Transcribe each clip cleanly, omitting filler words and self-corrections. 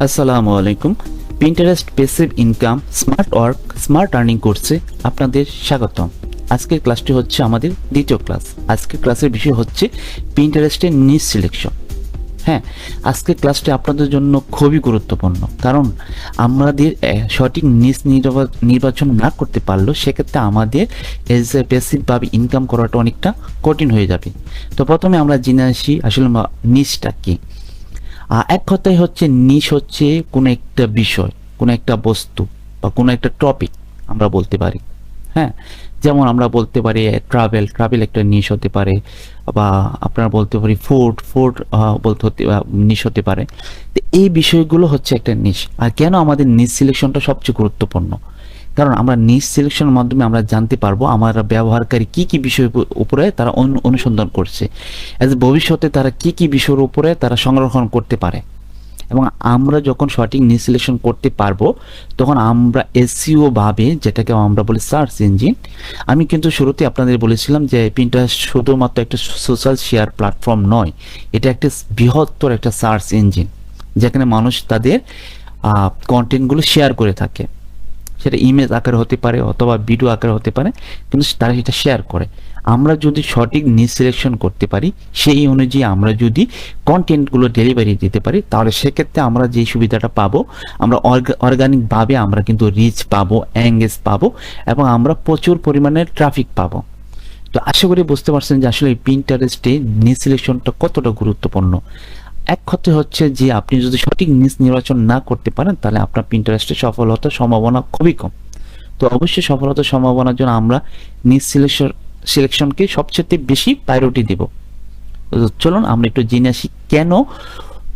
আসসালামু আলাইকুম। Pinterest passive income smart work smart earning কোর্সে আপনাদের স্বাগতম। আজকের ক্লাসটি হচ্ছে আমাদের দ্বিতীয় ক্লাস। আজকের ক্লাসের বিষয় হচ্ছে পিন্টারেস্টের নিশ সিলেকশন। হ্যাঁ, আজকের ক্লাসটি আপনাদের জন্য খুবই গুরুত্বপূর্ণ, কারণ আমাদের সঠিক নিশ নির্বাচন না করতে পারলেও সেক্ষেত্রে আমাদের এজ এ প্যাসিভভাবে ইনকাম করাটা অনেকটা কঠিন হয়ে যাবে। তো প্রথমে আমরা জেনে আসি আসলে নিশটা কী। এক কথায় হচ্ছে নিশ হচ্ছে কোনো একটা বিষয়, কোনো একটা বস্তু বা কোনো একটা টপিক আমরা বলতে পারি। হ্যাঁ, যেমন আমরা বলতে পারি ট্রাভেল একটা নিশ হতে পারে, বা আপনারা বলতে পারি ফুড নিশ হতে পারে। তো এই বিষয়গুলো হচ্ছে একটা নিশ। আর কেন আমাদের নিশ সিলেকশনটা সবচেয়ে গুরুত্বপূর্ণ, কারণ আমরা নিশ সিলেকশনের মাধ্যমে আমরা জানতে পারবো আমার ব্যবহারকারী কি কি বিষয়ের উপরে তারা অনুসন্ধান করছে, ভবিষ্যতে তারা কি কি বিষয়ের উপরে তারা সংরক্ষণ করতে পারে। এবং আমরা যখন সঠিক নিশ সিলেকশন করতে পারবো তখন আমরা এসইও ভাবে, যেটাকে আমরা বলি সার্চ ইঞ্জিন। আমি কিন্তু শুরুতে আপনাদের বলেছিলাম যে পিন্টারেস্ট শুধুমাত্র একটা সোশ্যাল শেয়ার প্ল্যাটফর্ম নয়, এটা একটা বৃহত্তর একটা সার্চ ইঞ্জিন, যেখানে মানুষ তাদের কন্টেন্টগুলো শেয়ার করে থাকে। সেটা ইমেজ আকারে হতে পারে অথবা ভিডিও আকারে হতে পারে, কিন্তু তারা সেটা শেয়ার করে। আমরা যদি সঠিক নিশ সিলেকশন করতে পারি, সেই অনুযায়ী আমরা যদি কন্টেন্টগুলো ডেলিভারি দিতে পারি, তাহলে সেক্ষেত্রে আমরা যেই সুবিধাটা পাবো, আমরা অর্গানিকভাবে আমরা কিন্তু রিচ পাবো, এঙ্গেজ পাবো, এবং আমরা প্রচুর পরিমাণে ট্রাফিক পাবো। তো আশা করি বুঝতে পারছেন যে আসলে এই পিন্টারেস্টে নিশ সিলেকশনটা কতটা গুরুত্বপূর্ণ। এক কথায় হচ্ছে যে আপনি যদি সঠিক নিশ নির্বাচন না করতে পারেন, তাহলে আপনার পিন্টারেস্টে সফলতার সম্ভাবনা খুবই কম। তো অবশ্যই সফলতার সম্ভাবনার জন্য আমরা নিশ সিলেকশনকে সবচেয়ে বেশি প্রায়োরিটি দেব। চলুন আমরা একটু জেনে আসি কেন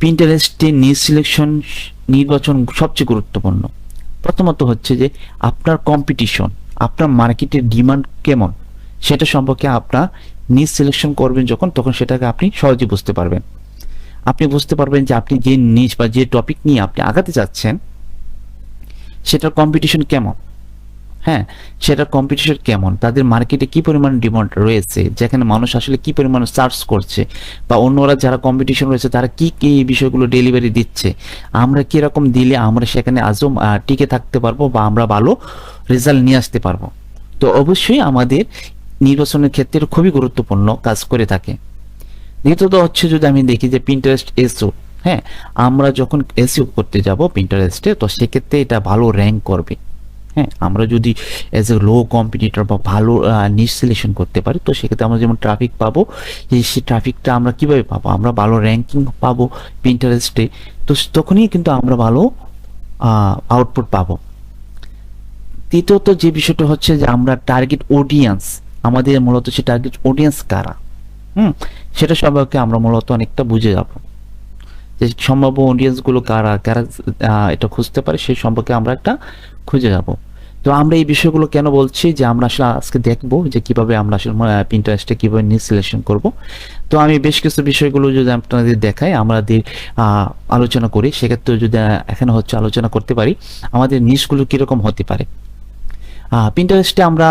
পিন্টারেস্টে নিশ সিলেকশন নির্বাচন সবচেয়ে গুরুত্বপূর্ণ। প্রথমত হচ্ছে যে আপনার কম্পিটিশন, আপনার মার্কেটের ডিমান্ড কেমন, সেটা সম্পর্কে আপনার নিশ সিলেকশন করবেন যখন, তখন সেটাকে আপনি সহজে বুঝতে পারবেন। আপনি বুঝতে পারবেন যে আপনি যে নিশ বা যে টপিক নিয়ে আপনি আগাতে চাচ্ছেন সেটার কম্পিটিশন কেমন। হ্যাঁ, সেটার কম্পিটিশন কেমন, তাদের মার্কেটে কি পরিমাণ ডিমান্ড রয়েছে, যেখানে মানুষ আসলে কি পরিমাণ সার্চ করছে, বা অন্যরা যারা কম্পিটিশন রয়েছে তারা কি কি বিষয়গুলো ডেলিভারি দিচ্ছে, আমরা কিরকম দিলে আমরা সেখানে আজও টিকে থাকতে পারবো বা আমরা ভালো রেজাল্ট নিয়ে আসতে পারবো। তো অবশ্যই আমাদের নির্বাচনের ক্ষেত্রে খুবই গুরুত্বপূর্ণ কাজ করে থাকে। দ্বিতীয়ত হচ্ছে যদি আমি দেখি যে পিন্টারেস্ট এসইও, হ্যাঁ, আমরা যখন এসইও করতে যাব পিন্টারেস্টে, তো সেক্ষেত্রে এটা ভালো র্যাঙ্ক করবে। হ্যাঁ, আমরা যদি এজ এ লো কম্পিটিটর বা ভালো নিশ সিলেকশন করতে পারি, তো সেক্ষেত্রে আমরা যেমন ট্রাফিক পাবো, সেই ট্রাফিকটা আমরা কিভাবে পাবো, আমরা ভালো র্যাঙ্কিং পাবো পিন্টারেস্টে, তো তখনই কিন্তু আমরা ভালো আউটপুট পাবো। তৃতীয়ত যে বিষয়টা হচ্ছে যে আমরা টার্গেট অডিয়েন্স, আমাদের মূলত সে টার্গেট অডিয়েন্স কারা, সেটা সম্পর্কে আমরা মূলত অনেকটা বুঝে যাব, যে সম্ভাব্য অডিয়েন্সগুলো কারা কারা এটা খুঁজতে পারে, সেই সম্পর্কে আমরা একটা খুঁজে যাব। তো আমরা এই বিষয়গুলো কেন বলছি, যে আমরা আসলে আজকে দেখব যে কিভাবে আমরা আসলে পিন্টারেস্টে কিভাবে নিশ সিলেকশন করব। তো আমি বেশ কিছু বিষয়গুলো যদি আপনাদের দেখাই, আমাদের আলোচনা করি, সেক্ষেত্রে যদি এখানে হচ্ছে আলোচনা করতে পারি আমাদের নিশগুলো কিরকম হতে পারে। পিন্টারেস্টে আমরা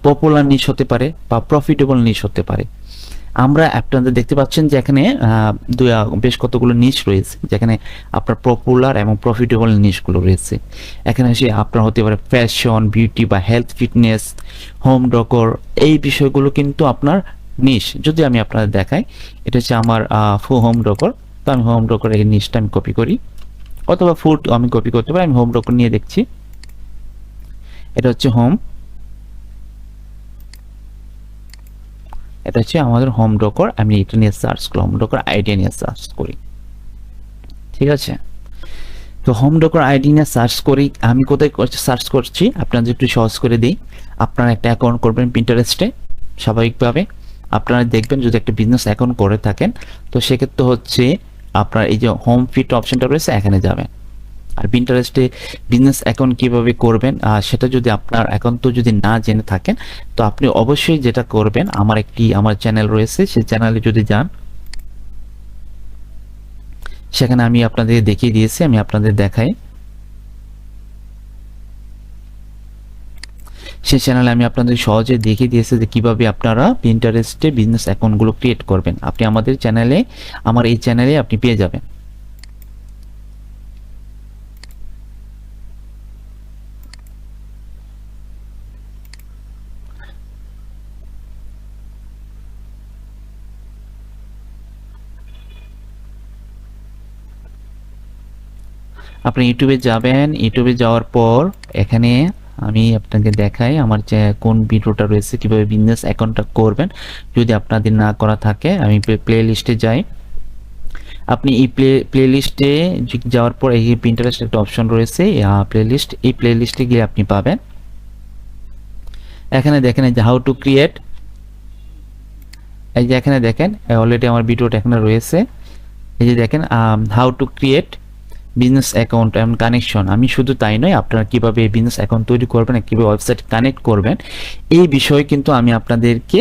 পপুলার নিশ হতে পারে বা প্রফিটেবল নিশ হতে পারে। আমরা আপনাদের দেখতে পাচ্ছেন যে এখানে বেশ কতগুলো নিশ রয়েছে, যেখানে আপনার পপুলার এবং প্রফিটেবল নিশগুলো রয়েছে। এখানে এসে আপনার হতে পারে ফ্যাশন, বিউটি বা হেলথ, ফিটনেস, হোম ডেকর, এই বিষয়গুলো কিন্তু আপনার নিশ। যদি আমি আপনাদের দেখাই, এটা হচ্ছে আমার হোম ডেকর, তো আমি হোম ডেকর এই নিশটা আমি কপি করি, অথবা ফুড আমি কপি করতে পারি। আমি হোম ডেকর নিয়ে দেখছি, এটা হচ্ছে হোম, এটা হচ্ছে আমাদের হোম ডেকর। আমি এটা নিয়ে সার্চ করি, হোম ডেকর আইডিয়া নিয়ে সার্চ করি, ঠিক আছে। তো হোম ডেকর আইডি নিয়ে সার্চ করি, আমি কোথায় সার্চ করছি আপনাদের একটু সহজ করে দিই। আপনারা একটা অ্যাকাউন্ট করবেন পিন্টারেস্টে, স্বাভাবিকভাবে আপনারা দেখবেন যদি একটা বিজনেস অ্যাকাউন্ট করে থাকেন, তো সেক্ষেত্রে হচ্ছে আপনার এই যে হোম ফিট অপশনটা রয়েছে, এখানে যাবেন। আর পিন্টারেস্টে বিজনেস অ্যাকাউন্ট কিভাবে করবেন সেটা যদি আপনার অ্যাকাউন্ট যদি না জেনে থাকেন, তো আপনি অবশ্যই যেটা করবেন, আমার চ্যানেল রয়েছে, সেই চ্যানেলে যদি যান, সেখানে আমি আপনাদের দেখিয়ে দিয়েছি, আমি আপনাদের দেখাই। সেই চ্যানেলে আমি আপনাদের সহজে দেখিয়ে দিয়েছি যে কিভাবে আপনারা পিন্টারেস্টে বিজনেস অ্যাকাউন্টগুলো ক্রিয়েট করবেন। আপনি আমাদের চ্যানেলে, আমার এই চ্যানেলে আপনি পেয়ে যাবেন। আপনি ইউটিউবে যাবেন, ইউটিউবে যাওয়ার পর এখানে আমি আপনাকে দেখাই আমার যে কোন ভিডিওটা রয়েছে কিভাবে বিজনেস অ্যাকাউন্টটা করবেন। যদি আপনাদের না করা থাকে আমি প্লে লিস্টে যাই। আপনি এই প্লে লিস্টে যাওয়ার পর এই পিন্টারেস্ট একটা অপশন রয়েছে প্লে লিস্ট, এই প্লে লিস্টে গিয়ে আপনি পাবেন। এখানে দেখেন এই যে হাউ টু ক্রিয়েট, এই যে এখানে দেখেন অলরেডি আমার ভিডিওটা এখানে রয়েছে। এই যে দেখেন how to create business account and connection. আমি শুধু তাই নয়, আপনারা কিভাবে বিজনেস অ্যাকাউন্ট তৈরি করবেন, কিভাবে ওয়েবসাইট কানেক্ট করবেন, এই বিষয়ে কিন্তু আমি আপনাদেরকে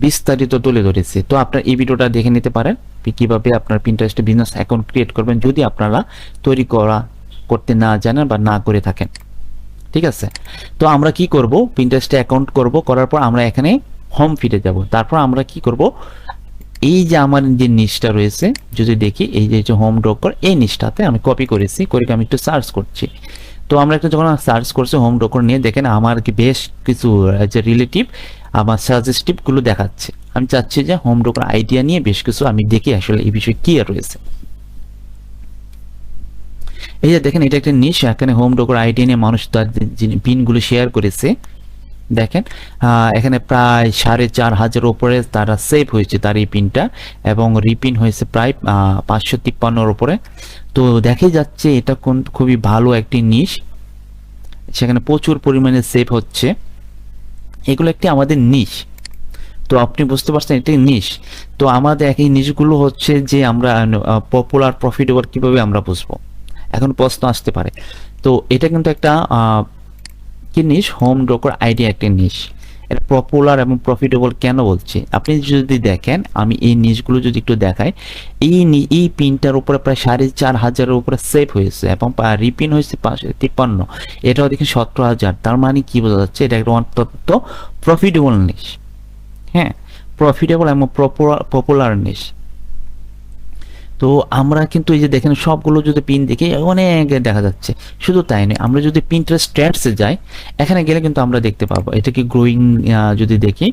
বিস্তারিত তুলে ধরেছি। তো আপনারা এই ভিডিওটা দেখে নিতে পারেন কিভাবে আপনার পিন্টারেস্টে বিজনেস অ্যাকাউন্ট ক্রিয়েট করবেন যদি আপনারা তৈরি করতে না জানেন বা না করে থাকেন। ঠিক আছে, তো আমরা কি করব, পিন্টারেস্টে অ্যাকাউন্ট করব, করার পর আমরা এখানে হোম ফিরে যাব। তারপর আমরা কি করব, এই যে আমার যে নিচটা রয়েছে যদি দেখি, এই যে হোম ডোকর, এই নিচটাতে আমি কপি করেছি, করে আমি একটু সার্চ করছি। তো আমরা একটা যখন সার্চ করছি হোম ডোকর নিয়ে, দেখেন আমার কি বেশ কিছু যে রিলেটিভ আমার সাজেস্টিভ গুলো দেখাচ্ছে। আমি চাচ্ছি যে হোম ডোকর আইডিয়া নিয়ে বেশ কিছু আমি দেখি আসলে এই বিষয়ে কি রয়েছে। এই যে দেখেন এটা একটা নিশ, এখানে হোম ডোকর আইডিয়া নিয়ে মানুষ তার পিনগুলো শেয়ার করেছে। দেখেন এখানে প্রায় 4,500 উপরে তারা সেভ হয়েছে তার এই পিনটা, এবং রিপিন হয়েছে প্রায় 553 উপরে। তো দেখে যাচ্ছে এটা খুবই ভালো একটি নিশ, সেখানে প্রচুর পরিমাণে সেভ হচ্ছে। এগুলো একটি আমাদের নিশ, তো আপনি বুঝতে পারছেন এটি নিশ। তো আমাদের এই নিশগুলো হচ্ছে যে আমরা পপুলার প্রফিটেবল কিভাবে আমরা বুঝবো, এখন প্রশ্ন আসতে পারে। তো এটা কিন্তু একটা কি নিশ, হোম ডোকর আইডিয়া একটা নিশ। এটা পপুলার এবং প্রফিটেবল কেন বলছি, আপনি যদি দেখেন আমি এই নিশগুলো যদি একটু দেখাই, এই পিনটার উপরে প্রায় 4,500 উপরে সেভ হয়েছে এবং রিপিন হয়েছে 553, এটাও দেখেন 17,000। তার মানে কি বোঝা যাচ্ছে, এটা একটা অত্যন্ত প্রফিটেবল নিশ। হ্যাঁ, প্রফিটেবল এবং পপুলার নিশ। তো আমরা কিন্তু এই যে দেখেন সবগুলো যদি পিন দেখি অনেক দেখা যাচ্ছে। শুধু তাই নয়, আমরা যদি পিন্টারেস্ট স্ট্যাটসে যাই, এখানে গেলে কিন্তু আমরা দেখতে পাবো এটা কি গ্রোয়িং। যদি দেখি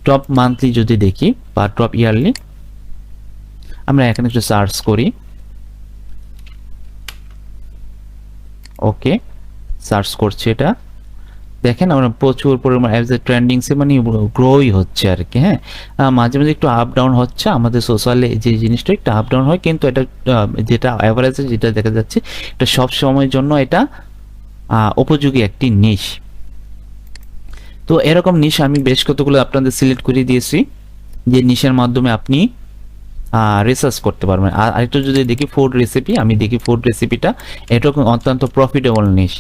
টপ মান্থলি, যদি দেখি বা টপ ইয়ারলি, আমরা এখানে একটু সার্চ করি। ওকে, সার্চ করছি, এটা দেখেন আমরা প্রচুর পরিমাণ অ্যাজ এ ট্রেন্ডিং সে মানে গ্রোই হচ্ছে আর কি। হ্যাঁ, মাঝে মাঝে একটু আপ ডাউন হচ্ছে, আমাদের সোশ্যালে যে জিনিসটা একটু আপ ডাউন হয়, কিন্তু এটা যেটা অ্যাভারেজে যেটা দেখা যাচ্ছে এটা সব সময়ের জন্য এটা উপযোগী একটি নিশ। তো এরকম নিশ আমি বেশ কতগুলো আপনাদের সিলেক্ট করে দিয়েছি, যে নিশের মাধ্যমে আপনি রিসার্চ করতে পারবেন। আর আরেকটু যদি দেখি ফুড রেসিপি, আমি দেখি ফুড রেসিপিটা, এটা অত্যন্ত প্রফিটেবল নিশ।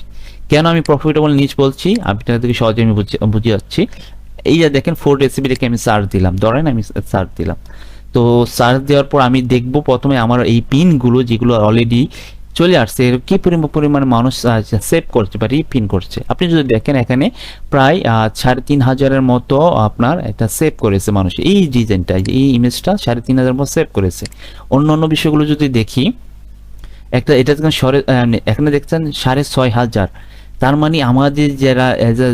কেন আমি প্রফিটেবল নিশ বলছি আপনাদেরকে সহজে আমি বুঝিয়ে যাচ্ছি। এই যে দেখেন ফুড রেসিপি রেখে আমি সার্চ দিলাম, ধরেন আমি সার্চ দিলাম। তো সার্চ দেওয়ার পর আমি দেখব প্রথমে আমার এই পিনগুলো যেগুলো অলরেডি চলে আসছে কি পরিমাণ মানুষ সেভ করছে বা রিপিন করছে। আপনি যদি দেখেন এখানে প্রায় 3,500 মতো আপনার এটা সেভ করেছে মানুষ, এই ডিজাইনটা এই ইমেজটা 3,500 মতো সেভ করেছে। অন্য বিষয়গুলো যদি দেখি, একটা এটা এখানে দেখছেন 6,500, তার মানে আমাদের যারা এজ এ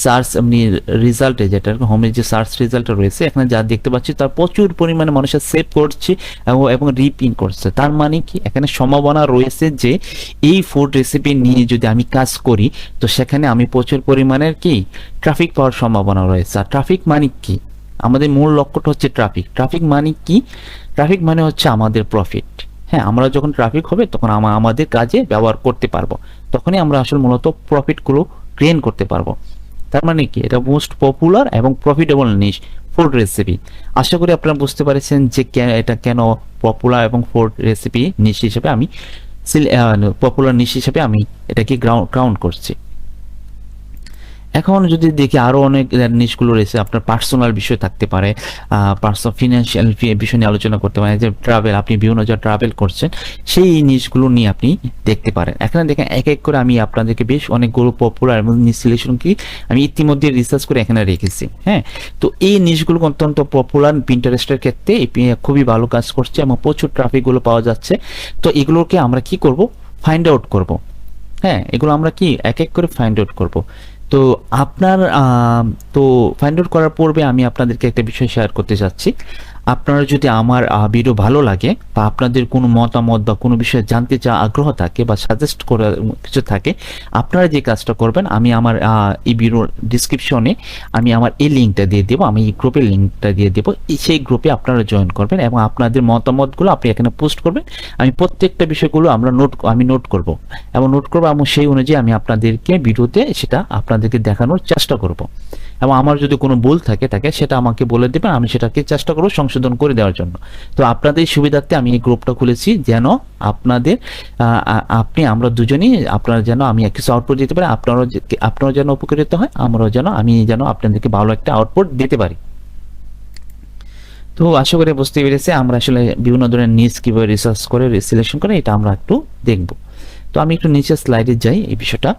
সার্চ এমনি রেজাল্টে যেটা হোমের যে সার্চ রেজাল্টটা রয়েছে এখানে যা দেখতে পাচ্ছি তার প্রচুর পরিমাণে মানুষের সেভ করছে এবং রিপিন করছে। তার মানে কি এখানে সম্ভাবনা রয়েছে যে এই ফুড রেসিপি নিয়ে যদি আমি কাজ করি, তো সেখানে আমি প্রচুর পরিমাণের কি ট্রাফিক পাওয়ার সম্ভাবনা রয়েছে। আর ট্রাফিক মানে কি, আমাদের মূল লক্ষ্যটা হচ্ছে ট্রাফিক। ট্রাফিক মানে কি, ট্রাফিক মানে হচ্ছে আমাদের প্রফিট। হ্যাঁ, আমরা যখন ট্রাফিক হবে তখন আমাদের কাজে ব্যবহার করতে পারবো, তখনই আমরা আসলে মূলত প্রফিটগুলো ক্রিয়েট করতে পারবো। তার মানে কি এটা মোস্ট পপুলার এবং প্রফিটেবল নিশ ফুড রেসিপি। আশা করি আপনারা বুঝতে পারছেন যে এটা কেন পপুলার এবং ফুড রেসিপি নিশ হিসেবে আমি পপুলার নিশ হিসেবে আমি এটাকে গ্রাউন্ড করছি। এখন যদি দেখি আরো অনেক নিশগুলো রয়েছে, আপনার পার্সোনাল বিষয় থাকতে পারে, পার্সোনাল ফিনান্সিয়াল বিষয় নিয়ে আলোচনা করতে পারেন, যে ট্রাভেল, আপনি বিভিন্ন জায়গায় ট্রাভেল করছেন সেই নিশগুলো নিয়ে আপনি দেখতে পারেন। এখানে দেখেন এক এক করে আমি আপনাদেরকে বেশ অনেকগুলো পপুলার এবং নিশ সিলেকশন কি আমি ইতিমধ্যে রিসার্চ করে এখানে রেখেছি। হ্যাঁ, তো এই নিশগুলো অত্যন্ত পপুলার পিন্টারেস্টের ক্ষেত্রে খুবই ভালো কাজ করছে এবং প্রচুর ট্রাফিকগুলো পাওয়া যাচ্ছে। তো এগুলোকে আমরা কি করব, ফাইন্ড আউট করব। হ্যাঁ, এগুলো আমরা কি এক এক করে ফাইন্ড আউট করব। তো আপনার তো ফাইন্ড আউট করার পূর্বে আমি আপনাদেরকে একটা বিষয় শেয়ার করতে চাচ্ছি। আপনারা যদি আমার ভিডিও ভালো লাগে বা আপনাদের কোনো মতামত বা কোনো বিষয়ে জানতে চা আগ্রহ থাকে বা সাজেস্ট করার কিছু থাকে, আপনারা যে কাজটা করবেন, আমি আমার এই ভিডিওর ডিসক্রিপশনে আমি আমার এই লিঙ্কটা দিয়ে দেবো, আমি এই গ্রুপের লিঙ্কটা দিয়ে দেবো। সেই গ্রুপে আপনারা জয়েন করবেন এবং আপনাদের মতামতগুলো আপনি এখানে পোস্ট করবেন। আমি প্রত্যেকটা বিষয়গুলো আমি নোট করব এবং সেই অনুযায়ী আমি আপনাদেরকে ভিডিওতে সেটা আপনাদেরকে দেখানোর চেষ্টা করব। এবং আমার যদি কোনো ভুল থাকে সেটা আমাকে বলে দেবেন, আমি সেটাকে চেষ্টা করব সংশোধন করে দেওয়ার জন্য। তো আপনাদের সুবিধার্থে আমি এই গ্রুপটা খুলেছি, যেন আপনাদের আমরা দুজনেই আপনারা যেন আমি কিছু আউটপুট দিতে পারি, আপনারা যেন উপকৃত হয়, আমি যেন আপনাদেরকে ভালো একটা আউটপুট দিতে পারি। তো আশা করি বুঝতে পেরেছে আমরা আসলে বিভিন্ন ধরনের নিউজ কিভাবে রিসার্চ করে সিলেকশন করে, এটা আমরা একটু দেখব। তো আমি একটু নিচে স্লাইডে যাই। এই বিষয়টা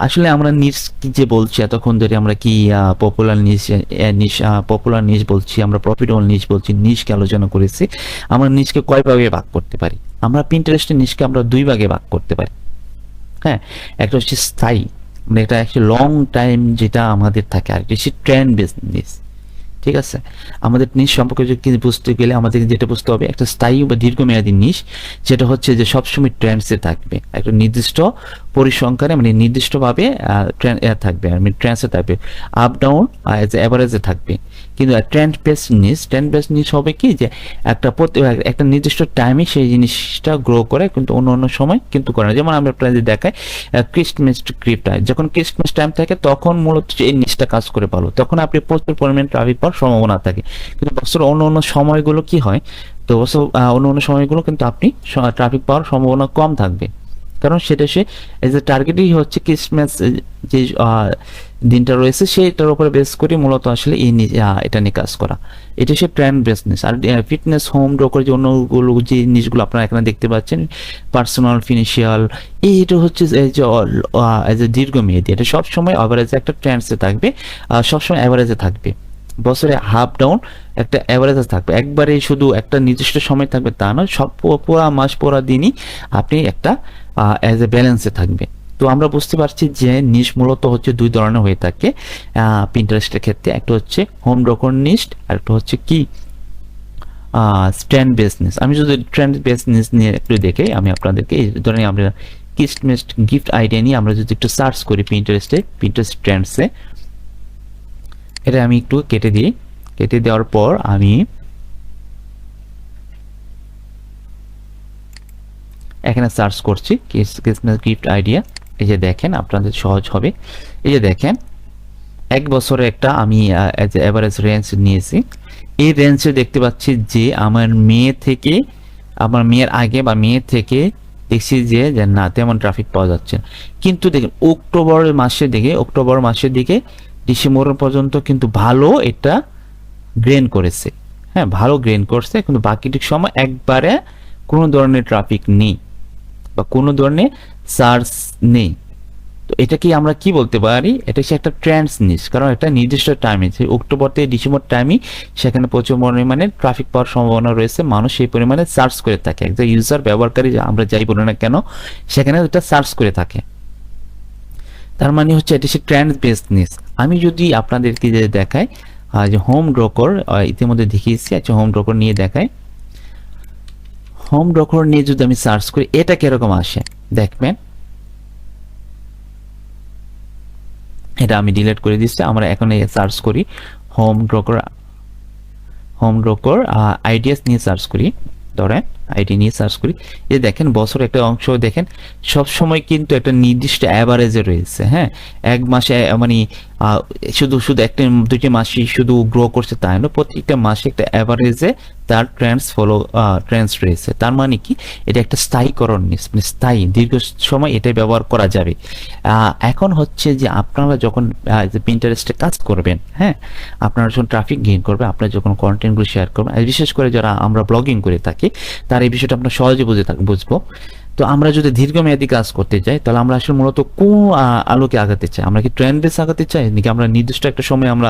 আসলে আমরা নিউজ যে বলছি এতক্ষণ ধরে, আমরা কি পপুলার নিউজ বলছি, আমরা প্রফিটেবল নিউজ বলছি, নিউজকে আলোচনা করেছি। আমরা নিউজকে কয় ভাগে ভাগ করতে পারি? আমরা পিন্টারেস্টের নিউজকে আমরা দুই ভাগে ভাগ করতে পারি। হ্যাঁ, একটা হচ্ছে স্থায়ী, মানে এটা একটা লং টাইম যেটা আমাদের থাকে, আর একটা হচ্ছে ট্রেন্ড বেসড নিউজ। ঠিক আছে, আমাদের নিশ সম্পর্কে যদি বুঝতে গেলে আমাদের যেটা বুঝতে হবে, একটা স্থায়ী বা দীর্ঘমেয়াদী নিশ যেটা হচ্ছে যে সবসময় ট্রেন্ডসে থাকবে, একটা নির্দিষ্ট পরিসংখ্যানে, মানে নির্দিষ্টভাবে থাকবে, ট্রেন্ডসে থাকবে, আপ ডাউন এভারেজে থাকবে। কিন্তু ট্রেন্ড বেসড নিউজ হবে কি, যে একটা নির্দিষ্ট টাইমে সেই জিনিসটা গ্রো করে, কিন্তু অন্য সময় কিন্তু করে না। যেমন আমরা আপনাদের দেখাই ক্রিসমাস টাইম, যখন ক্রিসমাস টাইম থাকে তখন মূলত এই নিউজটা কাজ করে ভালো, তখন আপনি প্রচুর পরিমাণ ট্রাফিক পাওয়ার সম্ভাবনা থাকে। কিন্তু বছর অন্য সময়গুলো কি হয়, তো বছর অন্য সময়গুলো কিন্তু আপনি ট্রাফিক পাওয়ার সম্ভাবনা কম থাকবে, কারণ সেটা সে এজ এ টার্গেটই হচ্ছে ক্রিসমাস যে দিনটা রয়েছে সেটার উপরে বেস করে মূলত আসলে এটা নিয়ে কাজ করা। এটা সে ট্রেন্ড বিজনেস। আর ফিটনেস, হোম ডেকর যে অন্যগুলো যে জিনিসগুলো আপনারা এখানে দেখতে পাচ্ছেন, পার্সোনাল ফিনান্সিয়াল, এইটা হচ্ছে এজ এ দীর্ঘমেয়াদী, এটা সবসময় অ্যাভারেজে একটা ট্রেন্ডসে থাকবে, সবসময় অ্যাভারেজে থাকবে, বছরে হাফ ডাউন একটা অ্যাভারেজে থাকবে, একবারে শুধু একটা নির্দিষ্ট সময় থাকবে তা নয়, সব পুরা মাস পুরা দিনই আপনি একটা অ্যাজ এ ব্যালেন্সে থাকবে। তো আমরা বুঝতে পারছি যে নিশ মূলত হচ্ছে দুই ধরনের হয়ে থাকে পিন্টারেস্টের ক্ষেত্রে, একটা হচ্ছে হোম ডেকর নিশ, আর একটা হচ্ছে কি ট্রেন্ড বেসড নিশ। আমি যদি ট্রেন্ড বেসড নিশ নিয়ে একটু দেখে আমি আপনাদেরকে এই ধরনের আমরা ক্রিসমাস গিফট আইডিয়া নিয়ে আমরা যদি একটু সার্চ করি পিন্টারেস্ট ট্রেন্ডসে, এটা আমি একটু কেটে দেওয়ার পর আমি এখানে সার্চ করছি ক্রিসমাস গিফট আইডিয়া। এই যে দেখেন, আপনাদের সহজ হবে। এই যে দেখেন, এক বছরে একটা আমি এভারেজ রেঞ্জ নিয়েছি। এই রেঞ্জে দেখতে পাচ্ছি যে আমার মেয়ের আগে বা মে থেকে দেখছি যে না তেমন ট্রাফিক পাওয়া যাচ্ছে। কিন্তু দেখেন অক্টোবর মাসের দিকে ডিসেম্বর পর্যন্ত কিন্তু ভালো এটা গ্রেন করেছে। হ্যাঁ, ভালো গ্রেন করছে, কিন্তু বাকিটি সময় একবারে কোনো ধরনের ট্রাফিক নেই বা কোনো ধরনের সার্চ নেই। তো এটা কি আমরা কি বলতে পারি, এটা হচ্ছে একটা ট্রেন্ডস নিউজ, কারণ এটা নির্দিষ্ট টাইমে, অক্টোবর থেকে ডিসেম্বর টাইমই সেখানে প্রচুর পরিমাণে ট্রাফিক পাওয়ার সম্ভাবনা রয়েছে, মানুষ সেই পরিমাণে সার্চ করে থাকে, একজন ইউজার ব্যবহারকারী আমরা যাই বলি না কেন সেখানে এটা সার্চ করে থাকে। তার মানে হচ্ছে এটা হচ্ছে ট্রেন্ড বেসড নিউজ। আমি যদি আপনাদেরকে যে দেখাই যে হোম ডেকর, ইতিমধ্যে দেখিয়েছি, আচ্ছা হোম ডেকর নিয়ে দেখাই। হোম ডেকর নিয়ে যদি আমি সার্চ করি এটা কিরকম আসে দেখবেন, এটা আমি ডিলিট করে দিচ্ছি। আমরা এখন সার্চ করি হোম ডেকর আইডিয়াস নিয়ে সার্চ করি, ধরেন আইডি নিয়ে সার্চ করি। এই দেখেন বছর একটা অংশ দেখেন সব সময় কিন্তু একটা নির্দিষ্ট অ্যাভারেজে রয়েছে। হ্যাঁ, এক মাসে মানে শুধু একটা দুইটি মাসই শুধু গ্রো করছে তাই না, প্রত্যেকটা মাসে একটা অ্যাভারেজে তার ট্রেন্ডস রয়েছে। তার মানে কি, এটা একটা স্থায়ীকরণ নিউজ, মানে স্থায়ী দীর্ঘ সময় এটাই ব্যবহার করা যাবে। এখন হচ্ছে যে আপনারা যখন পিন্টারেস্টে কাজ করবেন, হ্যাঁ, আপনারা যখন ট্রাফিক গেইন করবে, আপনারা যখন কন্টেন্টগুলো শেয়ার করবেন, বিশেষ করে যারা আমরা ব্লগিং করে থাকি তার এই বিষয়টা আমরা সহজে বুঝবো। তো আমরা যদি দীর্ঘমেয়াদী কাজ করতে চাই, তাহলে আমরা আসলে মূলত কোন আলোকে আগাতে চাই, আমরা কি ট্রেন্ড বেস আগাতে চাই, নাকি আমরা নির্দিষ্ট একটা সময় আমরা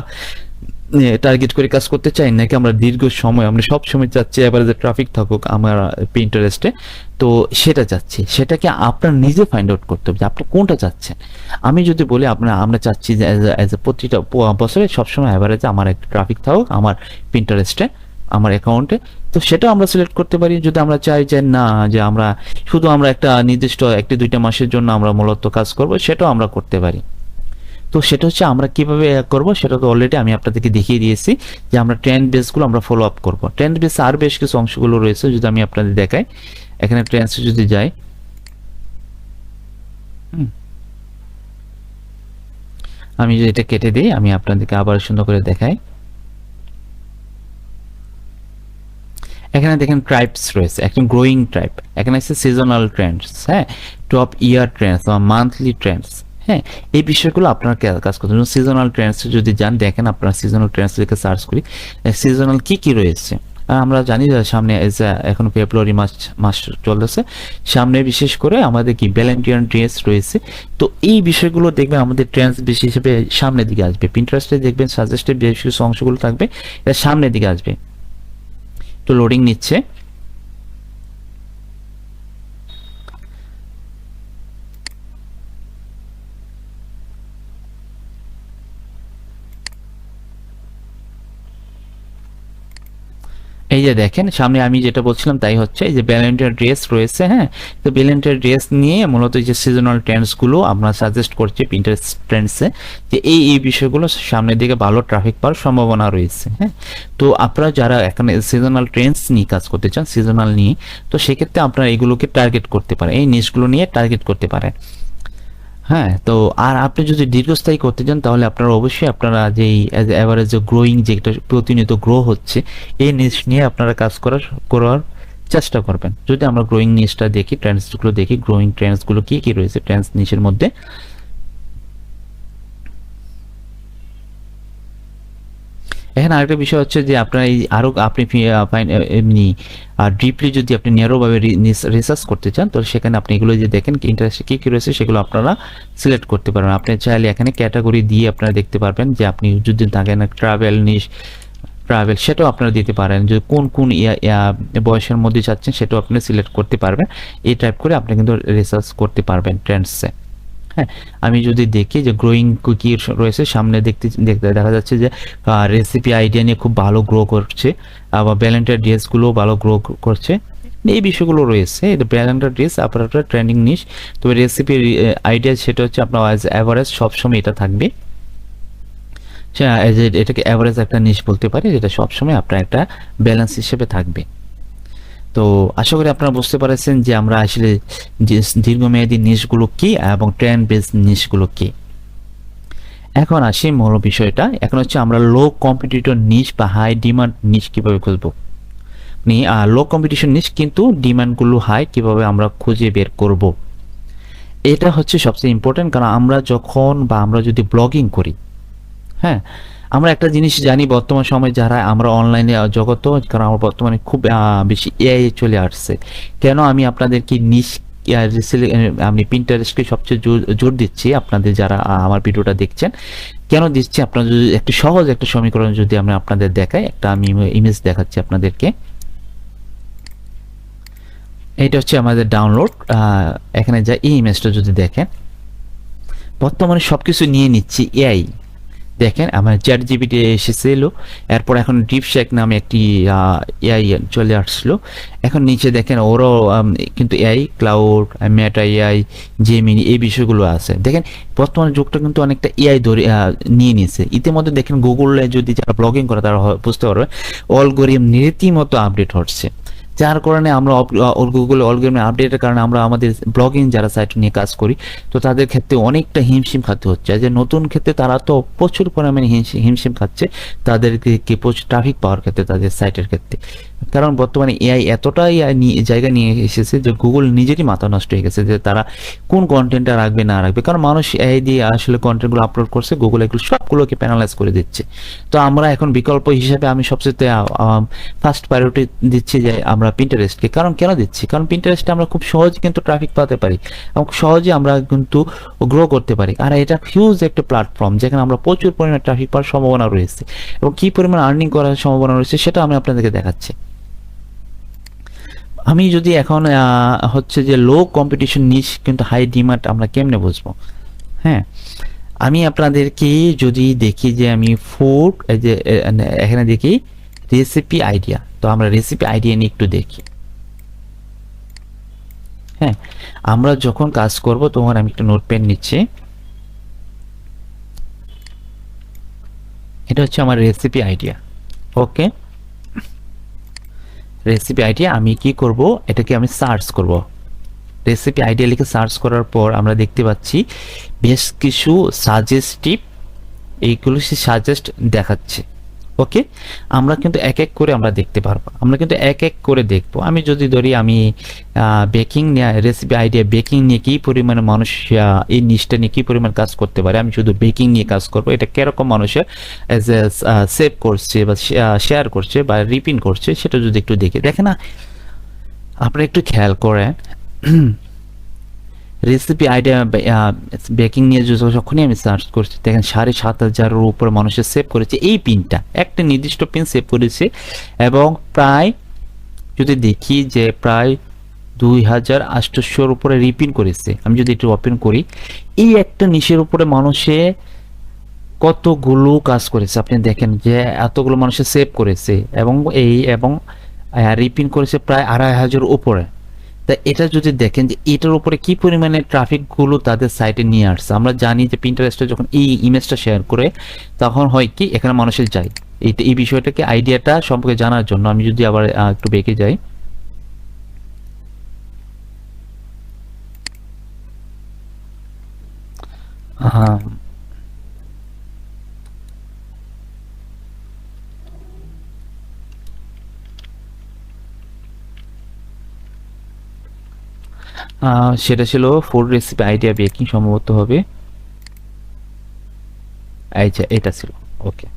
টার্গেট করে কাজ করতে চাই, নাকি আমরা দীর্ঘ সময়, আমরা সব সময় চাচ্ছি এভারেজে ট্রাফিক থাকুক আমার পিন্টারেস্টে, তো সেটা চাচ্ছি, সেটাকে আপনার নিজে ফাইন্ড আউট করতে হবে যে আপনি কোনটা চাচ্ছেন। আমি যদি বলি আমরা চাচ্ছি যে প্রতিটা বছরে সবসময় এভারেজে আমার একটা ট্রাফিক থাকুক আমার পিন্টারেস্টে, আমার অ্যাকাউন্টে। তো সেটাও আমরা সিলেক্ট করতে পারি যদি আমরা চাই যে না, যে আমরা শুধু আমরা একটা নির্দিষ্ট 1-2টা মাসের জন্য আমরা মূলত কাজ করব, সেটাও আমরা করতে পারি। তো সেটা হচ্ছে আমরা কিভাবে করব, সেটা তো অলরেডি আমি আপনাদেরকে দেখিয়ে দিয়েছি যে আমরা ট্রেন্ড বেসগুলো আমরা ফলো আপ করব। ট্রেন্ড বেস আর বেশ কিছু অংশগুলো রয়েছে, যদি আমি আপনাদের দেখাই, এখানে ট্রেন্ডসে যদি যাই, আমি যদি এটা কেটে দিই, আমি আপনাদেরকে আবার সুন্দর করে দেখাই। এখানে দেখেন ট্রাইবস রয়েছে, একদম গ্রোয়িং ট্রাইব। এখানে আছে সিজনাল ট্রেন্ডস, হ্যাঁ, টপ ইয়ার ট্রেন্ডস বা মান্থলি ট্রেন্ডস। হ্যাঁ, এই বিষয়গুলো আপনার কাজ করতে হবে। সিজনাল ট্রেন্ডস যদি যান, দেখেন আপনারা সিজনাল ট্রেন্ডস লিখে সার্চ করি, সিজনাল কি কি রয়েছে। আর আমরা জানি যে সামনে এখন ফেব্রুয়ারি মাস চলতেছে, সামনে বিশেষ করে আমাদের কি ভ্যালেন্টাইন ড্রেস রয়েছে। তো এই বিষয়গুলো দেখবেন আমাদের ট্রেন্ডস বেশি হিসেবে সামনের দিকে আসবে। পিন্টারেস্টে দেখবেন সাজেস্টেড বেশ কিছু অংশগুলো থাকবে, এটা সামনের দিকে আসবে। তো লোডিং নিচ্ছে। এই যে দেখেন সামনে আমি যেটা বলছিলাম তাই হচ্ছে, এই যে ভ্যালেন্টাইন ড্রেস রয়েছে। হ্যাঁ, তো ভ্যালেন্টাইন ড্রেস নিয়ে মূলত এই যে সিজনাল ট্রেন্ডসগুলো আমরা সাজেস্ট করছি পিন্টারেস্ট ট্রেন্ডসে, যে এই বিষয়গুলো সামনের দিকে ভালো ট্রাফিক পাওয়ার সম্ভাবনা রয়েছে। হ্যাঁ, তো আপনারা যারা এখানে সিজনাল ট্রেন্ডস নিয়ে কাজ করতে চান, সিজনাল নিয়ে, তো সেক্ষেত্রে আপনারা এগুলোকে টার্গেট করতে পারেন, এই নিশগুলো নিয়ে টার্গেট করতে পারেন। হ্যাঁ, তো আর আপনি যদি দীর্ঘস্থায়ী করতে চান, তাহলে আপনারা অবশ্যই আপনারা যেই এভারেজ গ্রোয়িং যেটা প্রতিনিয়ত গ্রো হচ্ছে, এই নিশ নিয়ে আপনারা কাজ করার চেষ্টা করবেন। যদি আমরা গ্রোয়িং নিশটা দেখি, ট্রেন্ডসগুলো দেখি, গ্রোয়িং ট্রেন্ডসগুলো কি কি রয়েছে ট্রেন্ডস নিশের মধ্যে। এখানে আরেকটা বিষয় হচ্ছে যে আপনার এই আরো আপনি এমনি ডিপলি যদি আপনি ন্যারোভাবে রিসার্চ করতে চান, তো সেখানে আপনি এগুলো যে দেখেন ইন্টারেস্টে কি কি রয়েছে সেগুলো আপনারা সিলেক্ট করতে পারবেন। আপনি চাইলে এখানে ক্যাটাগরি দিয়ে আপনারা দেখতে পারবেন যে আপনি যদি থাকেন ট্রাভেল নিশ, ট্রাভেল, সেটাও আপনারা দিতে পারেন যে কোন কোন বয়সের মধ্যে চাচ্ছেন, সেটাও আপনি সিলেক্ট করতে পারবেন। এই টাইপ করে আপনি কিন্তু রিসার্চ করতে পারবেন ট্রেন্ডসে। হ্যাঁ, আমি যদি দেখি যে গ্রোয়িং কি রয়েছে সামনে, দেখতে দেখা যাচ্ছে যে রেসিপি আইডিয়া নিয়ে খুব ভালো গ্রো করছে, আবার ভ্যালেন্টাইন ড্রেসগুলো ভালো গ্রো করছে। এই বিষয়গুলো রয়েছে। এটা ভ্যালেন্টাইন ড্রেস আপনার একটা ট্রেন্ডিং নিশ, তবে রেসিপির আইডিয়া সেটা হচ্ছে আপনার অ্যাভারেজ সবসময় এটা থাকবে। এটাকে অ্যাভারেজ একটা নিশ বলতে পারি, যেটা সবসময় আপনার একটা ব্যালেন্স হিসেবে থাকবে। তো আশা করি আপনারা বুঝতে পারছেন যে আমরা আসলে যে দীর্ঘমেয়াদী নিশগুলো কি এবং ট্রেন্ড বেস নিশগুলো কি। এখন আসি মূল বিষয়টা, এখন হচ্ছে আমরা লো কম্পিটিটর নিশ বা হাই ডিমান্ড নিশ কিভাবে খুঁজবো। লো কম্পিটিশন নিশ কিন্তু ডিমান্ডগুলো হাই, কিভাবে আমরা খুঁজে বের করব। এটা হচ্ছে সবচেয়ে ইম্পর্টেন্ট, কারণ আমরা যখন বা আমরা যদি ব্লগিং করি, হ্যাঁ, আমরা একটা জিনিস জানি বর্তমান সময়ে যারা আমরা অনলাইনে জগত, কারণ আমরা বর্তমানে খুব বেশি এআই চলে আসছে। কেন আমি আপনাদেরকে নিশ আমি পিন্টারেস্টকে সবচেয়ে জোর দিচ্ছি, আপনাদের যারা আমার ভিডিওটা দেখছেন, কেন দিচ্ছি, আপনার যদি একটু সহজ একটা সমীকরণ যদি আমি আপনাদের দেখাই, একটা আমি ইমেজ দেখাচ্ছি আপনাদেরকে। এটা হচ্ছে আমাদের ডাউনলোড, এখানে যা এই ইমেজটা যদি দেখেন, বর্তমানে সবকিছু নিয়ে নিচ্ছি এআই। দেখেন আমার চ্যাট জিপিটি এসেছিল, এরপর এখন ডিপশেক নামে একটি এআই চলে আসলো। এখন নিচে দেখেন ওরাও কিন্তু AI, cloud, Meta AI, Gemini, এই বিষয়গুলো আছে। দেখেন বর্তমান যুগটা কিন্তু অনেকটা এআই ধরে নিয়ে নিয়েছে। ইতিমধ্যে দেখেন গুগলে যদি যারা ব্লগিং করে তারা বুঝতে পারবে অলগোরিদম রীতিমতো আপডেট হচ্ছে, যার কারণে আমরা গুগল অলগোরিদম আপডেটের কারণে আমরা আমাদের ব্লগিং যারা সাইট নিয়ে কাজ করি, তো তাদের ক্ষেত্রে অনেকটা হিমশিম খাতে হচ্ছে। যে নতুন ক্ষেত্রে তারা তো প্রচুর পরিমাণে হিমশিম খাচ্ছে তাদেরকে প্রচুর ট্রাফিক পাওয়ার ক্ষেত্রে, তাদের সাইটের ক্ষেত্রে। কারণ বর্তমানে এআই এতটাই জায়গা নিয়ে এসেছে যে গুগল নিজেরই মাথা নষ্ট হয়ে গেছে যে তারা কোন কন্টেন্টটা রাখবে না রাখবে। কারণ মানুষ এআই দিয়ে আসলে কন্টেন্টগুলো আপলোড করছে, গুগল এগুলো সবগুলোকে প্যানালাইজ করে দিচ্ছে। তো আমরা এখন বিকল্প হিসেবে আমি সবচেয়ে ফার্স্ট প্রায়োরিটি দিচ্ছি যে আমরা পিন্টারেস্টকে। কারণ কেন দিচ্ছি, কারণ পিন্টারেস্টে আমরা খুব সহজে কিন্তু ট্রাফিক পাতে পারি এবং সহজে আমরা কিন্তু গ্রো করতে পারি। আর এটা হিউজ একটা প্ল্যাটফর্ম যেখানে আমরা প্রচুর পরিমাণে ট্রাফিক পাওয়ার সম্ভাবনা রয়েছে এবং কি পরিমাণ আর্নিং করার সম্ভাবনা রয়েছে সেটা আমি আপনাদেরকে দেখাচ্ছি। আমি যদি এখন হচ্ছে যে লো কম্পিটিশন নিশ কিন্তু হাই ডিমান্ড আমরা কেমনে বুঝবো। হ্যাঁ, আমি আপনাদেরকে যদি দেখি যে আমি ফুড, এই যে এখানে দেখি রেসিপি আইডিয়া। তো আমরা রেসিপি আইডিয়া নিয়ে একটু দেখি। হ্যাঁ, আমরা যখন কাজ করব তখন আমি একটা নোটপ্যাড নিচ্ছি। এটা হচ্ছে আমার রেসিপি আইডিয়া। ওকে, রেসিপি আইডিয়া আমি কি করব, এটাকে আমি সার্চ করব। রেসিপি আইডিয়া লিখে সার্চ করার পর আমরা দেখতে পাচ্ছি বেশ কিছু সাজেস্টিভ, এইগুলো সে সাজেস্ট দেখাচ্ছে। ওকে, আমরা কিন্তু এক এক করে আমরা দেখতে পারবো, আমরা কিন্তু এক এক করে দেখবো। আমি যদি ধরি আমি বেকিং নিয়ে, রেসিপি আইডিয়া বেকিং নিয়ে কী পরিমাণে মানুষ এই নিচটা নিয়ে কী পরিমাণ কাজ করতে পারে, আমি শুধু বেকিং নিয়ে কাজ করবো, এটা কিরকম মানুষের এজ এ সেভ করছে বা শেয়ার করছে বা রিপিন করছে, সেটা যদি একটু দেখে দেখে না, আপনারা একটু খেয়াল করেন। রেসিপি আইডিয়া বেকিং নিয়ে যখনই আমি সার্চ করছি, দেখেন 7,500-এর উপরে মানুষের সেভ করেছে এই পিনটা, একটা নির্দিষ্ট পিন সেভ করেছে। এবং প্রায় যদি দেখি যে প্রায় 2,800-র উপরে রিপিন করেছে। আমি যদি একটু ওপেন করি, এই একটা নিশের উপরে মানুষে কতগুলো কাজ করেছে আপনি দেখেন, যে এতগুলো মানুষের সেভ করেছে এবং রিপিন করেছে প্রায় 2,500-এর উপরে। তা এটা যদি দেখেন যে এটার উপরে কি পরিমাণে ট্রাফিক গুলো তাদের সাইটে নিয়ে আসছে। আমরা জানি যে পিন্টারেস্টে যখন এই ইমেজটা শেয়ার করে, তখন হয় কি এখানে মানুষের যায়। এই বিষয়টাকে আইডিয়াটা সম্পর্কে জানার জন্য আমি যদি আবার একটু বেঁকে যাই, সেটা ছিল ফুড রেসিপি আইডিয়া বেকিং সম্ভবত হবে। আচ্ছা, এটা ছিল। ওকে,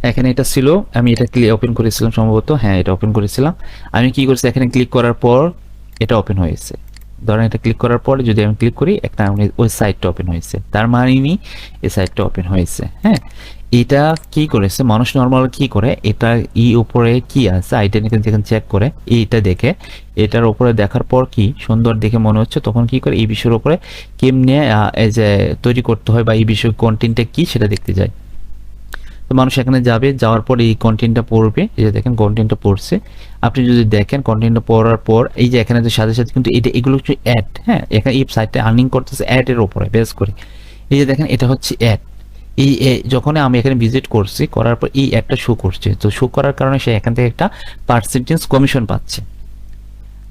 এখানে এটা ছিল, আমি এটা ওপেন করেছিলাম সম্ভবত, হ্যাঁ এটা ওপেন করেছিলাম। আমি কি করেছি, এখানে ক্লিক করার পর এটা ওপেন হয়েছে। ধরেন এটা ক্লিক করার পর যদি আমি ক্লিক করি, একটা ওই সাইটটা ওপেন হয়েছে, তার মানে এই সাইটটা ওপেন হয়েছে। হ্যাঁ, এটা কি করেছে, মানুষ নর্মাল কি করে, এটা উপরে কি আছে আইডিয়া যেখানে চেক করে, এইটা দেখে, এটার উপরে দেখার পর কি সুন্দর দেখে মনে হচ্ছে, তখন কি করে এই বিষয়ের উপরে কেমনে এই যে তৈরি করতে হয় বা এই বিষয় কন্টেন্টটা কি সেটা দেখতে যায়। তো মানুষ এখানে যাবে, যাওয়ার পর এই কন্টেন্টটা পড়বে। এই যে দেখেন কন্টেন্টটা পড়ছে। আপনি যদি দেখেন কন্টেন্টটা পড়ার পর এই যে এখানে যে সাথে সাথে কিন্তু এগুলো হচ্ছে অ্যাড। হ্যাঁ, এখানে এই সাইটটা আর্নিং করতেছে অ্যাড এর উপরে বেস করে। এই যে দেখেন এটা হচ্ছে অ্যাড। যখন আমি এখানে ভিজিট করছি, করার পর এই অ্যাডটা শো করছে, তো শো করার কারণে সে এখান থেকে একটা পার্সেন্টেজ কমিশন পাচ্ছে।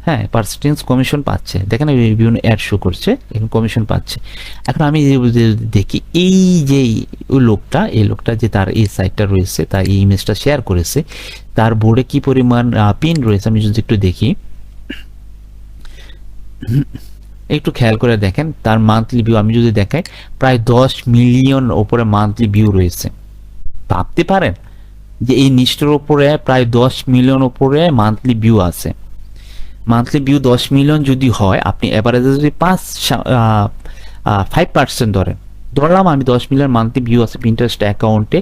হ্যাঁ, পার্সেন্টেজ কমিশন পাচ্ছে, দেখেন বিভিন্ন অ্যাড শো করছে, এখন কমিশন পাচ্ছে। এখন আমি দেখি এই যে এই লোকটা যে তার এই সাইটটা রয়েছে, তার এই ইমেজটা শেয়ার করেছে, তার বোর্ডে কি পরিমাণ পিন রয়েছে আমি যদি একটু দেখি, একটু খেয়াল করে দেখেন তার মান্থলি ভিউ আমি যদি দেখাই, প্রায় 10 মিলিয়ন ওপরে মান্থলি ভিউ রয়েছে। ভাবতে পারেন যে এই নিচটার উপরে প্রায় 10 মিলিয়ন ওপরে মান্থলি ভিউ আছে। মান্থলি ভিউ 10 মিলিয়ন যদি হয়, আপনি এভারেজে যদি 5% ধরলাম আমি 10 মিলিয়ন মান্থলি ভিউ আছে পিন্টারেস্ট অ্যাকাউন্টে,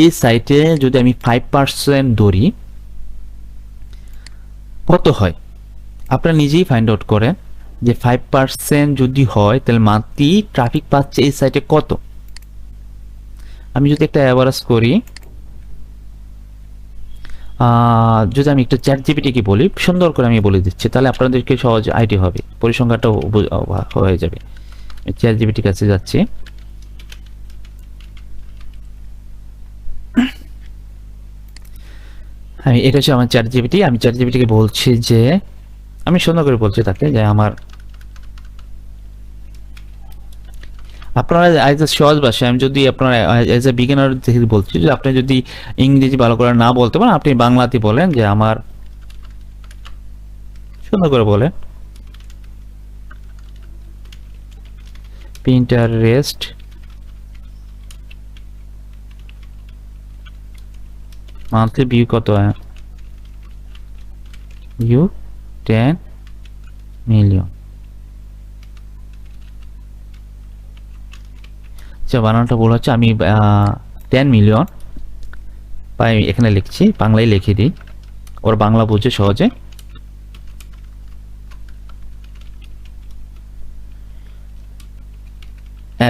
এই সাইটে যদি আমি 5% ধরি, কত হয় আপনারা নিজেই ফাইন্ড আউট করেন যে 5% যদি হয় তাহলে মান্থলি ট্রাফিক পাচ্ছে এই সাইটে কত। আমি যদি একটা অ্যাভারেজ করি, যদি আমি একটু চ্যাট জিপিটিকে বলি, সুন্দর করে আমি বলে দিচ্ছি, তাহলে আপনাদেরকে সহজ আইডিয়া হবে, পরিসংখ্যানটাও হয়ে যাবে। চ্যাট জিপিটির কাছে যাচ্ছি। এটা হচ্ছে আমার চ্যাট জিপিটি। আমি চ্যাট জিপিটিকে বলছি যে, আমি সুন্দর করে বলছি তাকে যে আপনারা এজ এ সহজ ভাষায়, আমি যদি আপনারা এজ এ বিগিনার থেকে বলছি, যে আপনি যদি ইংরেজি ভালো করে না বলতে পারেন, আপনি বাংলাতে বলেন যে আমার, সুন্দর করে বলেন পিন্টারেস্ট মান্থলি ভিউ কত, ভিউ 10 মিলিয়ন। আচ্ছা, বানানটা ভুল হচ্ছে, আমি 10 মিলিয়ন পাই এখানে লিখছি, বাংলায় লিখে দিই, ওর বাংলা বুঝে সহজে।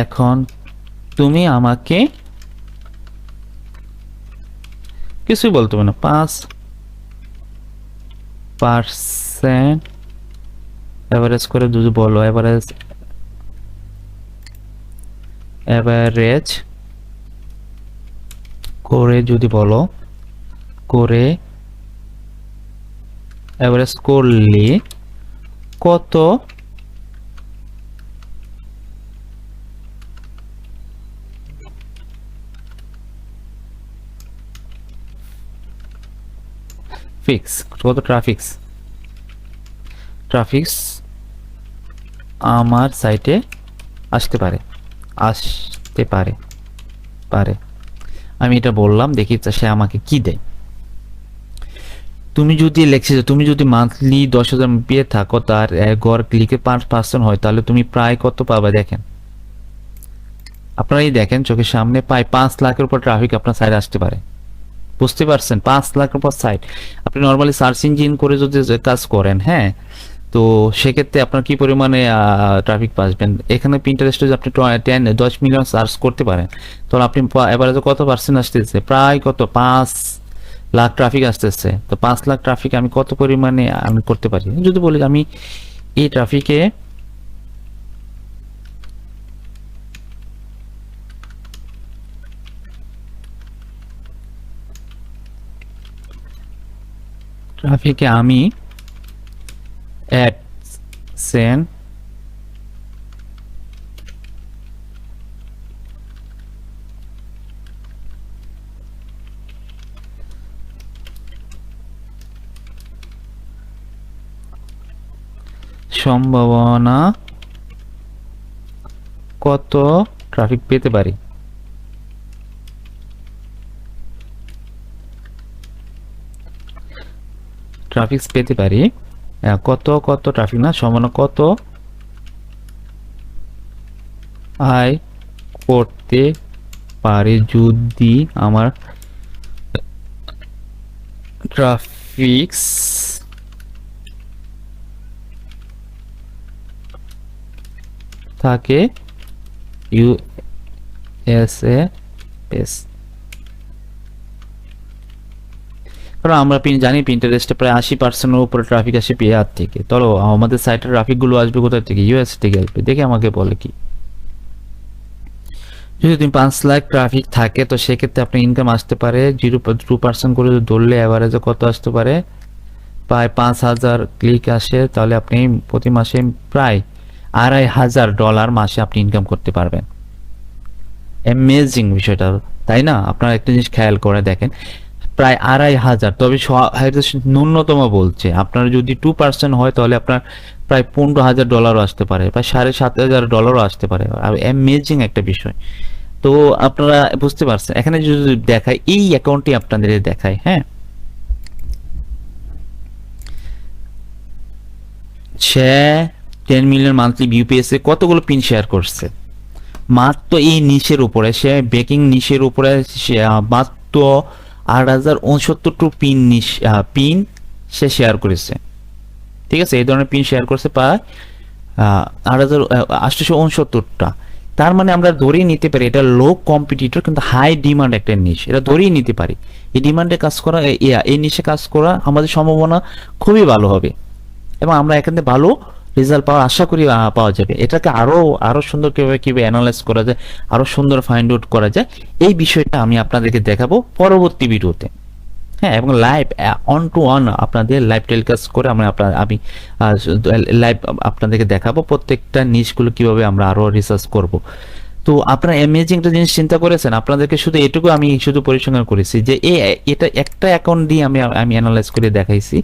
এখন তুমি আমাকে কিছুই বলতে হবে না, 5% এভারেজ করে যদি বলো, এভারেজ করে যদি বলো, করে এভারেজ করলে কত ফিক্স, কত ট্রাফিক্স আমার সাইটে আসতে পারে, আসতে পারে পারে আমি এটা বললাম, দেখি সে আমাকে কি দেয়। তুমি যদি লেখছে যে তুমি যদি মান্থলি 10,000 পেয়ে থাকো, তার গড় ক্লিকে 5% হয়, তাহলে তুমি প্রায় কত পাবে দেখেন। আপনারাই দেখেন চোখের সামনে, প্রায় 5 লাখের উপর ট্রাফিক আপনার সাইডে আসতে পারে। বুঝতে পারছেন, 5 লাখের উপর সাইট। আপনি নর্মালি সার্চ ইঞ্জিন করে যদি কাজ করেন, হ্যাঁ, তো সেক্ষেত্রে আপনার কি পরিমাণে ট্রাফিক পাসবেন। এখানে পিন্টারেস্টে আপনি 10 মিলিয়ন সার্চ করতে পারেন, তখন আপনি এভারেজে কত পার্সেন্ট আসতেছে, প্রায় কত 5 লাখ ট্রাফিক আসতেছে। তো 5 লাখ ট্রাফিক আমি কত পরিমাণে আমি করতে পারি, যদি বলি আমি এই ট্রাফিকে আমি অ্যাডসেন্স সম্ভাবনা কত ট্রাফিক পেতে পারি, কত ট্রাফিক না সম্ভাবনা কত আয় করতে পারি যদি আমার ট্রাফিক্স থাকে ইউএসএ বেস। কারণ আমরা জানি পিন্টারেস্টে প্রায় 80%-এর উপরে ট্রাফিক আসে পিআর থেকে। চলো আমাদের সাইটের ট্রাফিকগুলো আসবে কোথা থেকে, ইউএস থেকে আসবে। দেখে আমাকে বলে কি, যদি তুমি 5 লাখ ট্রাফিক থাকে তো সেক্ষেত্রে আপনার ইনকাম আসতে পারে 0.2% করে ধরলে অ্যাভারেজে কত আসতে পারে, প্রায় 5,000 ক্লিক আসে, তাহলে আপনি প্রতি মাসে প্রায় $2,500 মাসে আপনি ইনকাম করতে পারবেন। অ্যামেজিং বিষয়টা, তাই না? আপনারা একটা জিনিস খেয়াল করে দেখেন, প্রায় 2,500, তবে ন্যূনতম বলছে। আপনার যদি 2% হয় তাহলে আপনার প্রায় $15,000 আসতে পারে, প্রায় $7,500 আসতে পারে। আর অ্যামেজিং একটা বিষয়। তো আপনারা বুঝতে পারছেন, এখানে যদি দেখায় এই অ্যাকাউন্টটি আপনাদের দেখায়, হ্যাঁ, সে 10 মিলিয়ন মান্থলি ভিউ পেয়েছে, কতগুলো পিন শেয়ার করছে মাত্র এই নিশের উপরে, সে বেকিং নিশের উপরে সে মাত্র 8,069 পিন সে শেয়ার করেছে। ঠিক আছে, এই ধরনের পিন শেয়ার করছে প্রায় 8,869টা। তার মানে আমরা ধরেই নিতে পারি এটা লো কম্পিটিটর কিন্তু হাই ডিমান্ড একটা নিশ, এটা ধরেই নিতে পারি। এই ডিমান্ডে কাজ করা, এই নিশে কাজ করা আমাদের সম্ভাবনা খুবই ভালো হবে, এবং আমরা এখান থেকে ভালো রেজাল্ট পাওয়ার আশা করি পাওয়া যাবে। এটাকে আরো সুন্দর কিভাবে অ্যানালাইজ করা যায়, আরো সুন্দর ফাইন্ড আউট করা যায়, এই বিষয়টা আমি আপনাদেরকে দেখাবো পরবর্তী ভিডিওতে। হ্যাঁ, এবং লাইভ অন টু অন আপনাদের লাইভ টেলিকাস্ট করে আমি লাইভ আপনাদেরকে দেখাবো প্রত্যেকটা নিশগুলো কিভাবে আমরা আরো রিসার্চ করব। তো আপনারা অ্যামেজিং একটা জিনিস চিন্তা করেছেন, আপনাদেরকে শুধু এটুকু আমি শুধু পরিসংখ্যান করেছি যে এটা একটা অ্যাকাউন্ট দিয়ে আমি অ্যানালাইজ করে দেখাইছি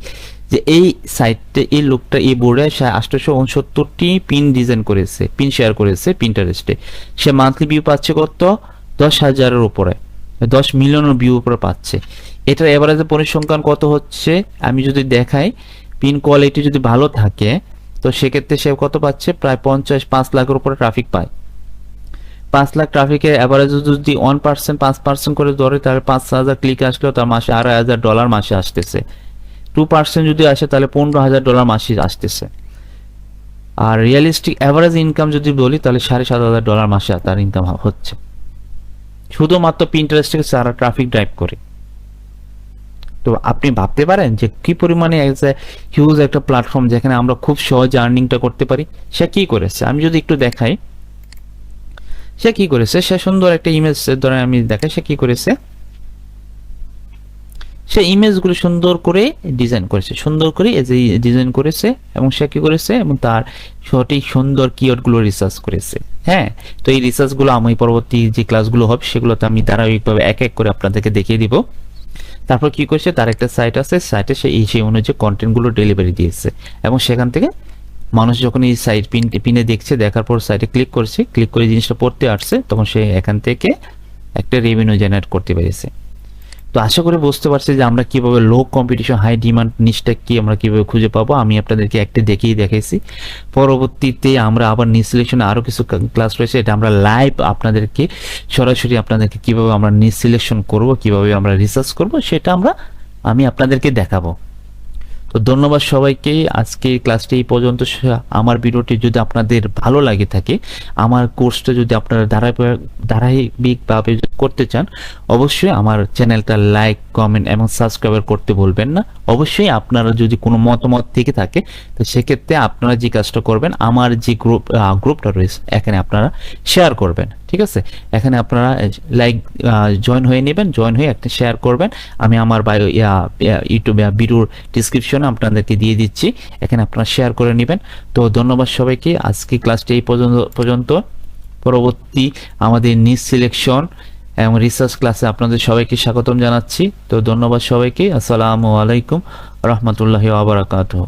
যে এই সাইটে এই লোকটা এই বোর্ডে 869টি পিন ডিজাইন করেছে, পিন শেয়ার করেছে পিন্টারেস্টে। সে মান্থলি ভিউ পাচ্ছে কত, 10,000-এর উপরে, 10 মিলিয়নের ভিউ উপরে পাচ্ছে। এটার এভারেজে পরিসংখ্যান কত হচ্ছে আমি যদি দেখাই, পিন কোয়ালিটি যদি ভালো থাকে তো সেক্ষেত্রে সে কত পাচ্ছে, প্রায় 5 লাখের উপরে ট্রাফিক পায়। 5 লাখ ট্রাফিকের অ্যাভারেজ যদি 1% 5% করে ধরে, তাহলে 5,000 ক্লিক আসলেও তার মাসে $2,500 মাসে আসতেছে। 2% যদি আসে তাহলে $15,000 মাসে আসতেছে। আর রিয়েলিস্টিক অ্যাভারেজ ইনকাম যদি বলি তাহলে $7,500 মাসে তার ইনকাম হচ্ছে, শুধুমাত্র পিন্টারেস্ট থেকে সারা ট্রাফিক ড্রাইভ করে। তো আপনি ভাবতে পারেন যে কি পরিমাণে হিউজ একটা প্ল্যাটফর্ম যেখানে আমরা খুব সহজে আর্নিংটা করতে পারি। সে কি করেছে আমি যদি একটু দেখাই, সে কি করেছে, সে সুন্দর একটা ইমেজ ধরে আমি দেখাই, সে কি করেছে, সে ইমেজগুলো সুন্দর করে ডিজাইন করেছে, সুন্দর করে এই যে ডিজাইন করেছে, এবং সে কি করেছে এবং তার সঠিক সুন্দর কিওয়ার্ডগুলো রিসার্চ করেছে। হ্যাঁ, তো এই রিসার্চগুলো আমি পরবর্তী যে ক্লাসগুলো হবে সেগুলোতে আমি ধারাবাহিকভাবে এক এক করে আপনাদেরকে দেখিয়ে দিব। তারপর কি করেছে, তার একটা সাইট আছে, সাইটে সে এই সেই অনুযায়ী কন্টেন্টগুলো ডেলিভারি দিয়েছে, এবং সেখান থেকে মানুষ যখন এই সাইট পিনে দেখছে, দেখার পর সাইটে ক্লিক করছে, ক্লিক করে জিনিসটা পড়তে আসছে, তখন সে এখান থেকে একটা রেভিনিউ জেনারেট করতে পেরেছে। তো আশা করি বুঝতে পারছি যে আমরা কিভাবে লো কম্পিটিশন হাই ডিমান্ড নিচটা কি আমরা কিভাবে খুঁজে পাবো। আমি আপনাদেরকে একটা দেখাইছি। পরবর্তীতে আমরা আবার নিচ সিলেকশনে আরো কিছু ক্লাস রয়েছে, এটা আমরা লাইভ আপনাদেরকে সরাসরি আপনাদেরকে কিভাবে আমরা নিচ সিলেকশন করব, কিভাবে আমরা রিসার্চ করব, সেটা আমি আপনাদেরকে দেখাবো। তো ধন্যবাদ সবাইকে, আজকে ক্লাসটি এই পর্যন্ত। আমার ভিডিওটি যদি আপনাদের ভালো লাগে থাকে, আমার কোর্সটা যদি আপনারা ধারাবাহিকভাবে করতে চান, অবশ্যই আমার চ্যানেলটা লাইক, কমেন্ট এবং সাবস্ক্রাইব করতে ভুলবেন না। অবশ্যই আপনারা যদি কোনো মতামত থেকে থাকে, তো সেক্ষেত্রে আপনারা যে কাজটা করবেন, আমার যে গ্রুপটা রয়েছে এখানে আপনারা শেয়ার করবেন। ঠিক আছে, এখানে আপনারা লাইক জয়েন হয়ে নেবেন, জয়েন হয়ে একটা শেয়ার করবেন। আমি আমার ইউটিউব ভিডিওর ডিসক্রিপশনে আপনাদেরকে দিয়ে দিচ্ছি, এখানে আপনারা শেয়ার করে নেবেন। তো ধন্যবাদ সবাইকে, আজকে ক্লাসটি এই পর্যন্ত। পরবর্তী আমাদের নিচ সিলেকশন এবং রিসার্চ ক্লাসে আপনাদের সবাইকে স্বাগতম জানাচ্ছি। তো ধন্যবাদ সবাইকে, আসসালামু আলাইকুম রহমতুল্লাহি ওয়া বারাকাতুহু।